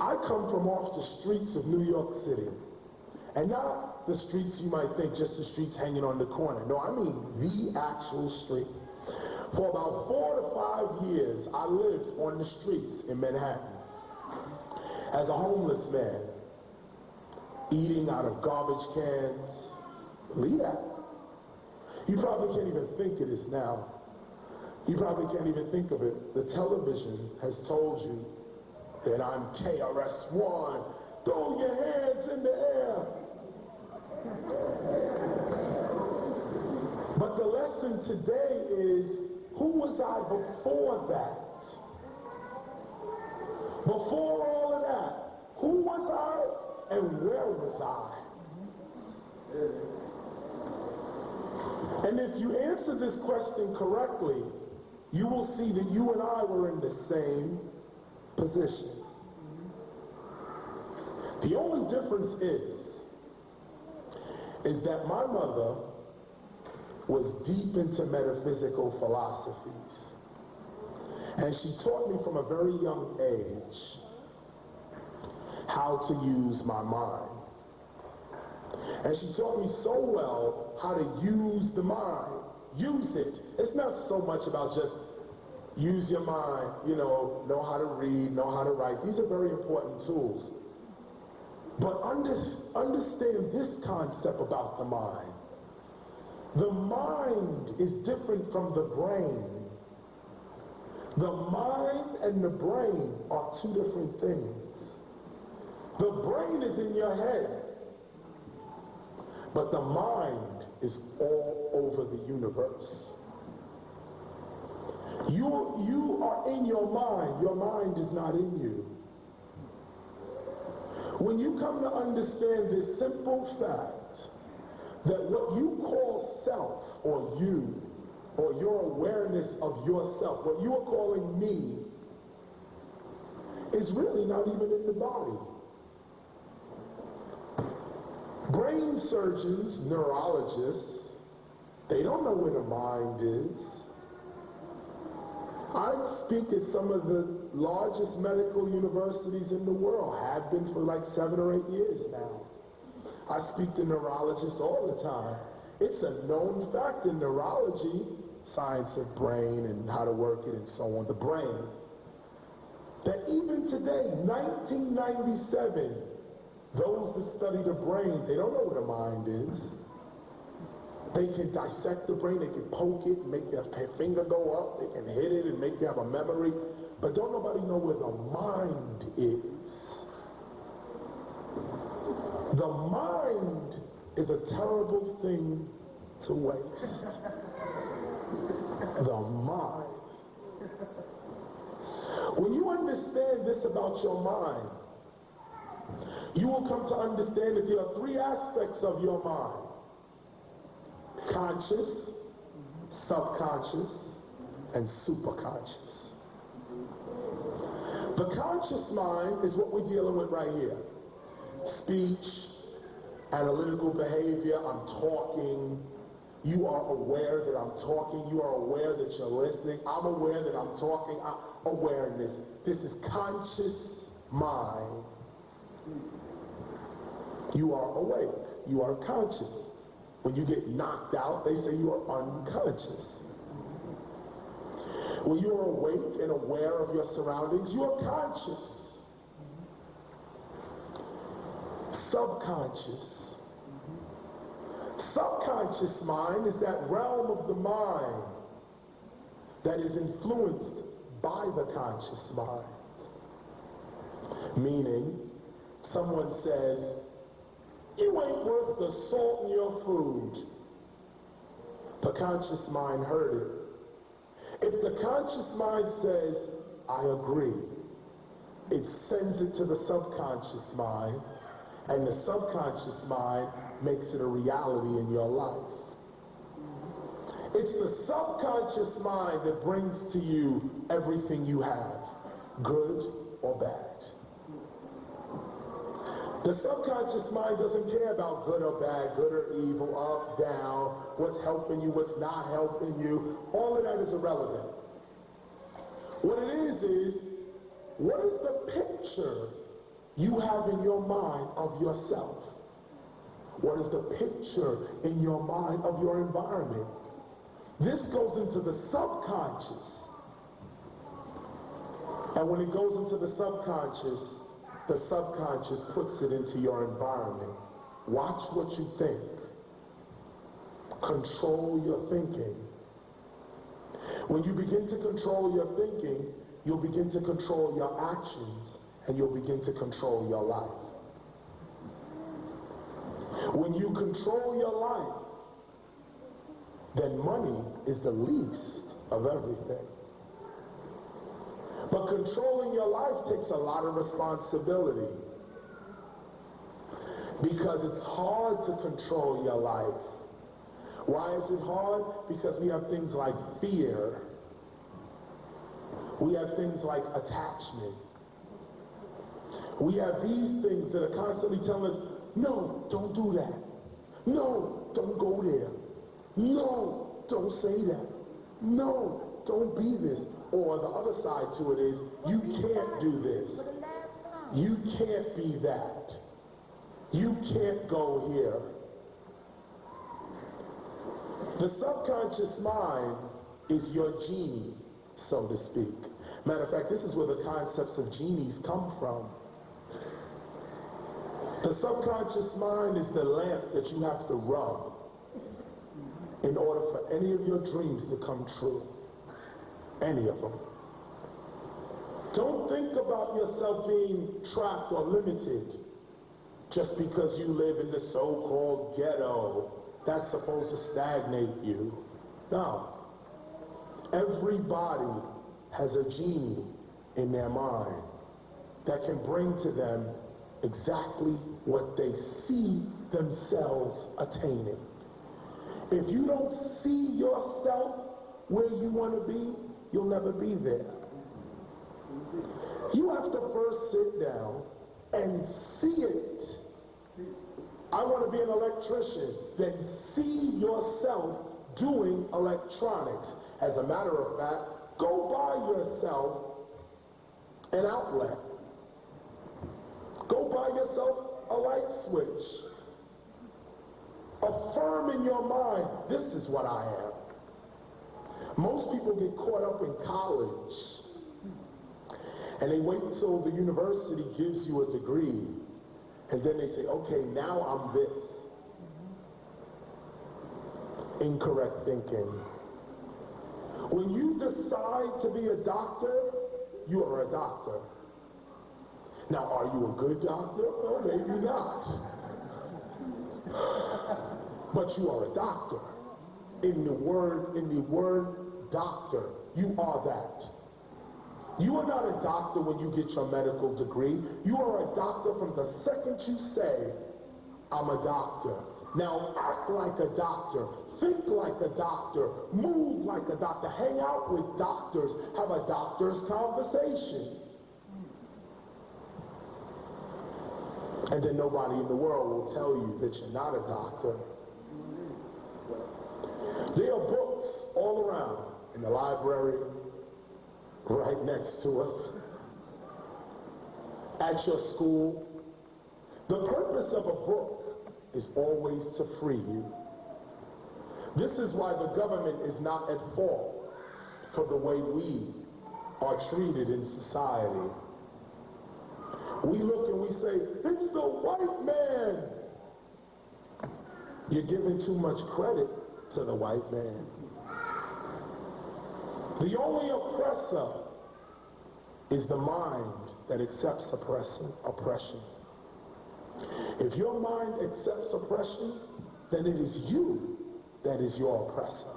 I come from off the streets of New York City. And not the streets you might think, just the streets hanging on the corner. No, I mean the actual street. For about 4 to 5 years, I lived on the streets in Manhattan as a homeless man, eating out of garbage cans. Believe that. You probably can't even think of this now. You probably can't even think of it. The television has told you that I'm KRS-One. Throw your hands in the air. But the lesson today is, who was I before that? Before all of that, who was I and where was I? And if you answer this question correctly, you will see that you and I were in the same position. The only difference is that my mother was deep into metaphysical philosophies. And she taught me from a very young age how to use my mind. And she taught me so well how to use the mind. Use it. It's not so much about just use your mind, know how to read, know how to write. These are very important tools. But understand this concept about the mind. The mind is different from the brain. The mind and the brain are two different things. The brain is in your head, but the mind is all over the universe. You are in your mind is not in you. When you come to understand this simple fact that what you call self or you, or your awareness of yourself, what you are calling me, is really not even in the body. Brain surgeons, neurologists, they don't know where the mind is. I speak at some of the largest medical universities in the world, have been for like 7 or 8 years now. I speak to neurologists all the time. It's a known fact in neurology, science of brain and how to work it and so on, the brain, that even today, 1997, those that study the brain, they don't know what a mind is. They can dissect the brain, they can poke it, make your finger go up, they can hit it and make you have a memory, but don't nobody know where the mind is. The mind is a terrible thing to waste. The mind. When you understand this about your mind, you will come to understand that there are 3 aspects of your mind. Conscious, subconscious, and superconscious. The conscious mind is what we're dealing with right here. Speech, analytical behavior, I'm talking. You are aware that I'm talking. You are aware that you're listening. I'm aware that I'm talking. Awareness. This is conscious mind. You are awake. You are conscious. When you get knocked out, they say you are unconscious. When you are awake and aware of your surroundings, you are conscious. Subconscious. Subconscious mind is that realm of the mind that is influenced by the conscious mind. Meaning, someone says, you ain't worth the salt in your food. The conscious mind heard it. If the conscious mind says, I agree, it sends it to the subconscious mind, and the subconscious mind makes it a reality in your life. It's the subconscious mind that brings to you everything you have, good or bad. The subconscious mind doesn't care about good or bad, good or evil, up, down, what's helping you, what's not helping you. All of that is irrelevant. What it is, what is the picture you have in your mind of yourself? What is the picture in your mind of your environment? This goes into the subconscious. And when it goes into the subconscious puts it into your environment. Watch what you think. Control your thinking. When you begin to control your thinking, you'll begin to control your actions, and you'll begin to control your life. When you control your life, then money is the least of everything. But controlling your life takes a lot of responsibility, because it's hard to control your life. Why is it hard? Because we have things like fear. We have things like attachment. We have these things that are constantly telling us, no, don't do that. No, don't go there. No, don't say that. No, don't be this. Or the other side to it is, you can't do this. You can't be that. You can't go here. The subconscious mind is your genie, so to speak. Matter of fact, this is where the concepts of genies come from. The subconscious mind is the lamp that you have to rub in order for any of your dreams to come true. Any of them. Don't think about yourself being trapped or limited just because you live in the so-called ghetto that's supposed to stagnate you. No. Everybody has a genie in their mind that can bring to them exactly what they see themselves attaining. If you don't see yourself where you want to be, you'll never be there. You have to first sit down and see it. I want to be an electrician. Then see yourself doing electronics. As a matter of fact, go buy yourself an outlet. Go buy yourself a light switch. Affirm in your mind, this is what I am. Most people get caught up in college, and they wait until the university gives you a degree, and then they say, okay, now I'm this. Incorrect thinking. When you decide to be a doctor, you are a doctor. Now, are you a good doctor? Well, maybe not. But you are a doctor. In the word doctor, you are that. You are not a doctor when you get your medical degree. You are a doctor from the second you say, I'm a doctor. Now act like a doctor. Think like a doctor. Move like a doctor. Hang out with doctors. Have a doctor's conversation. And then nobody in the world will tell you that you're not a doctor. There are books all around in the library, right next to us, at your school. The purpose of a book is always to free you. This is why the government is not at fault for the way we are treated in society. We look and we say, it's the white man. You're giving too much credit to the white man. The only oppressor is the mind that accepts oppression. If your mind accepts oppression, then it is you that is your oppressor.